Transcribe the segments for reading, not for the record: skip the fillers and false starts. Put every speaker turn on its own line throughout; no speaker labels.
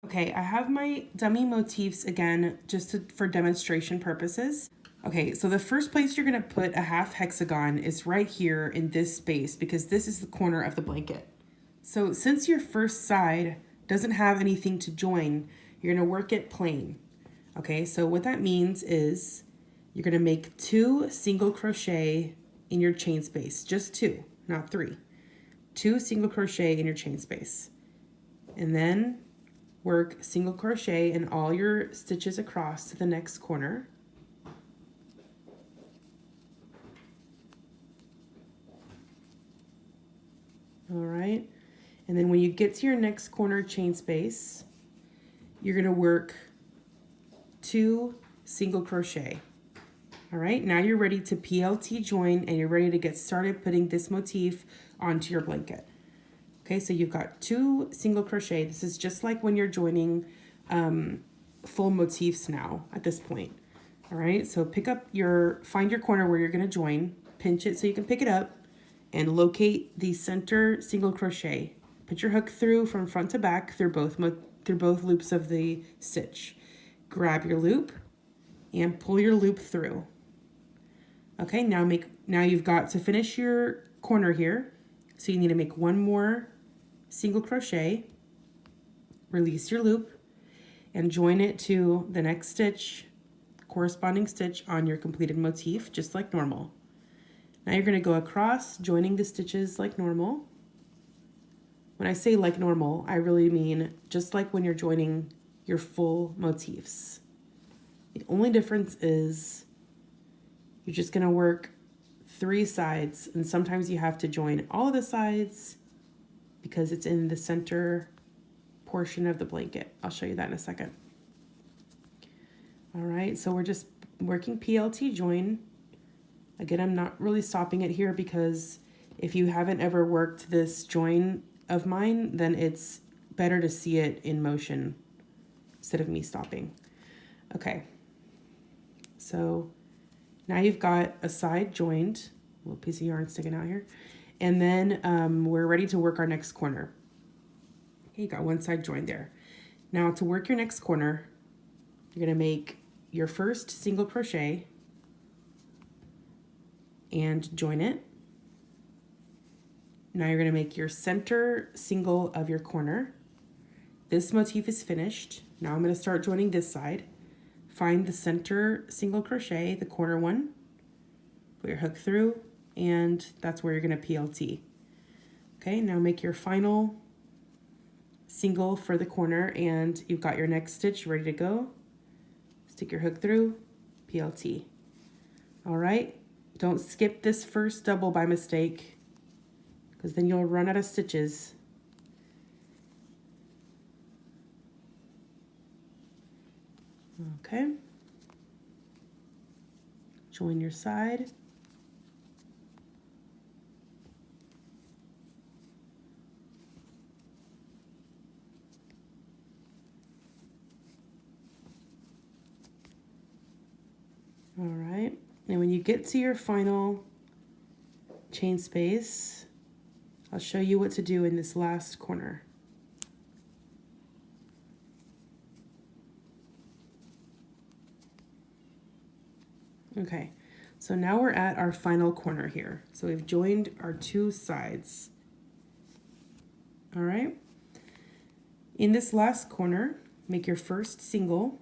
Okay, I have my dummy motifs again, just for demonstration purposes. Okay, so the first place you're gonna put a half hexagon is right here in this space because this is the corner of the blanket. So since your first side doesn't have anything to join, you're gonna work it plain. Okay, so what that means is you're gonna make 2 single crochet in your chain space, just 2, not 3. 2 single crochet in your chain space. And then work single crochet in all your stitches across to the next corner. All right, and then when you get to your next corner chain space, you're gonna work 2 single crochet. All right, now you're ready to PLT join and you're ready to get started putting this motif onto your blanket. Okay, so you've got 2 single crochet. This is just like when you're joining full motifs now at this point. All right, so find your corner where you're gonna join, pinch it so you can pick it up, and locate the center single crochet. Put your hook through from front to back through both loops of the stitch. Grab your loop and pull your loop through. Okay, now you've got to finish your corner here. So you need to make 1 more single crochet, release your loop, and join it to the next stitch, corresponding stitch on your completed motif, just like normal. Now you're going to go across, joining the stitches like normal. When I say like normal, I really mean just like when you're joining your full motifs. The only difference is you're just going to work 3 sides, and sometimes you have to join all of the sides because it's in the center portion of the blanket. I'll show you that in a second. All right, so we're just working PLT join. Again, I'm not really stopping it here because if you haven't ever worked this join of mine, then it's better to see it in motion instead of me stopping. Okay, so now you've got a side joined, a little piece of yarn sticking out here, and then we're ready to work our next corner. Okay, you got 1 side joined there. Now to work your next corner, you're gonna make your first single crochet and join it. Now you're gonna make your center single of your corner. This motif is finished. Now I'm gonna start joining this side. Find the center single crochet, the corner one, put your hook through, and that's where you're gonna PLT. Okay, now make your final single for the corner and you've got your next stitch ready to go. Stick your hook through, PLT. All right, don't skip this first double by mistake because then you'll run out of stitches. Okay, join your side. All right, and when you get to your final chain space, I'll show you what to do in this last corner. Okay, so now we're at our final corner here. So we've joined our 2 sides. All right, in this last corner, make your first single,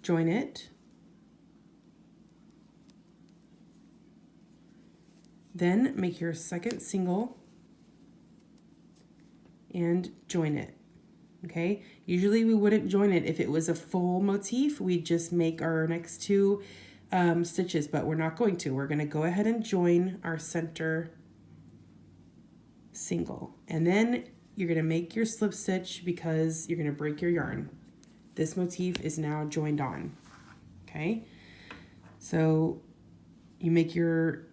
join it, then make your second single and join it. Okay, usually we wouldn't join it if it was a full motif. We'd just make our next 2 stitches, but we're not going to. We're going to go ahead and join our center single, and then you're going to make your slip stitch because you're going to break your yarn. This motif is now joined on. Okay, so you make your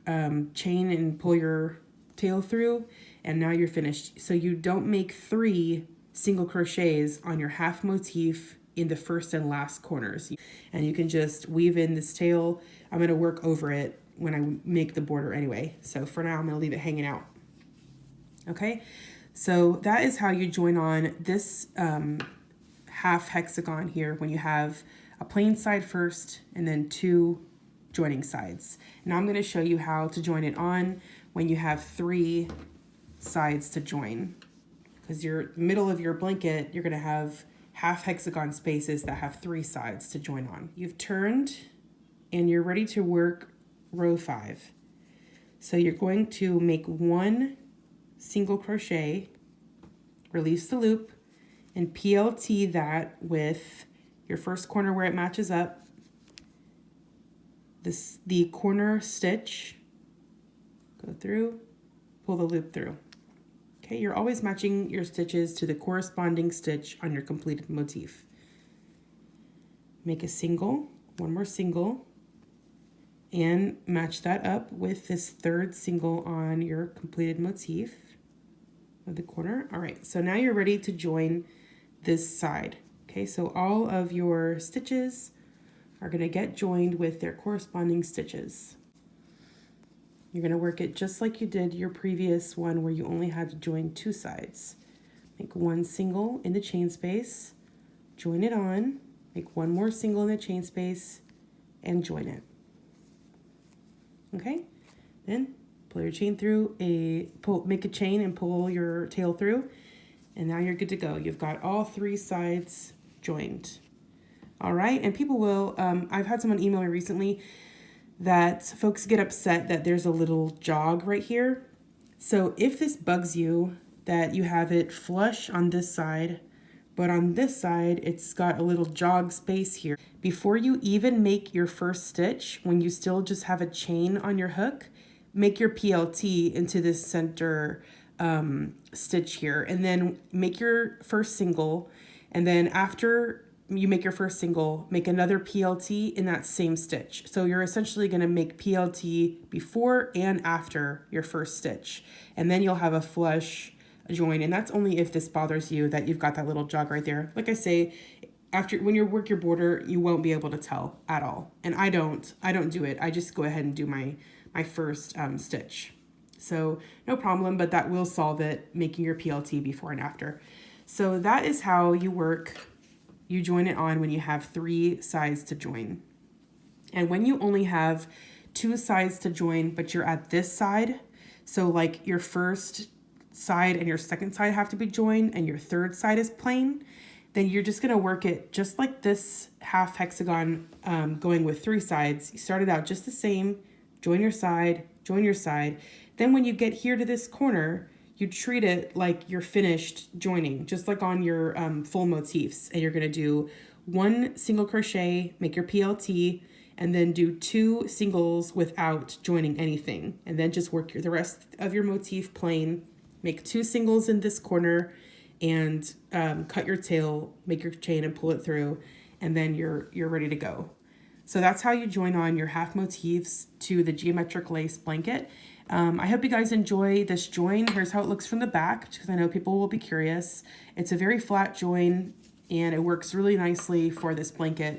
chain and pull your tail through, and now you're finished. So you don't make 3 single crochets on your half motif in the first and last corners, and you can just weave in this tail. I'm going to work over it when I make the border anyway, so for now I'm going to leave it hanging out. Okay, So that is how you join on this half hexagon here when you have a plain side first and then 2 joining sides. Now I'm going to show you how to join it on when you have 3 sides to join, because your middle of your blanket, you're going to have half hexagon spaces that have 3 sides to join on. You've turned and you're ready to work row 5. So you're going to make 1 single crochet, release the loop, and PLT that with your first corner where it matches up, the corner stitch, go through, pull the loop through. Okay, you're always matching your stitches to the corresponding stitch on your completed motif. Make a single, 1 more single, and match that up with this 3rd single on your completed motif of the corner. All right, so now you're ready to join this side. Okay, so all of your stitches are going to get joined with their corresponding stitches. You're going to work it just like you did your previous one where you only had to join 2 sides. Make 1 single in the chain space, join it on, make 1 more single in the chain space, and join it. Okay, then pull your chain through, make a chain and pull your tail through, and now you're good to go. You've got all 3 sides joined. All right, and people will, I've had someone email me recently that folks get upset that there's a little jog right here. So if this bugs you, that you have it flush on this side, but on this side, it's got a little jog space here. Before you even make your first stitch, when you still just have a chain on your hook, make your PLT into this center stitch here, and then make your first single, and then after you make your first single, make another PLT in that same stitch. So you're essentially going to make PLT before and after your first stitch, and then you'll have a flush join. And that's only if this bothers you that you've got that little jog right there. Like I say, when you work your border, you won't be able to tell at all. And I don't do it. I just go ahead and do my first stitch. So no problem, but that will solve it, making your PLT before and after. So that is how you work. You join it on when you have 3 sides to join. And when you only have 2 sides to join, but you're at this side, so like your first side and your second side have to be joined and your third side is plain, then you're just going to work it just like this half hexagon going with 3 sides. You start it out just the same, join your side, join your side. Then when you get here to this corner, you treat it like you're finished joining, just like on your full motifs. And you're going to do 1 single crochet, make your PLT, and then do 2 singles without joining anything. And then just work the rest of your motif plain, make 2 singles in this corner, and cut your tail, make your chain and pull it through, and then you're ready to go. So that's how you join on your half motifs to the geometric lace blanket. I hope you guys enjoy this join. Here's how it looks from the back, because I know people will be curious. It's a very flat join, and it works really nicely for this blanket.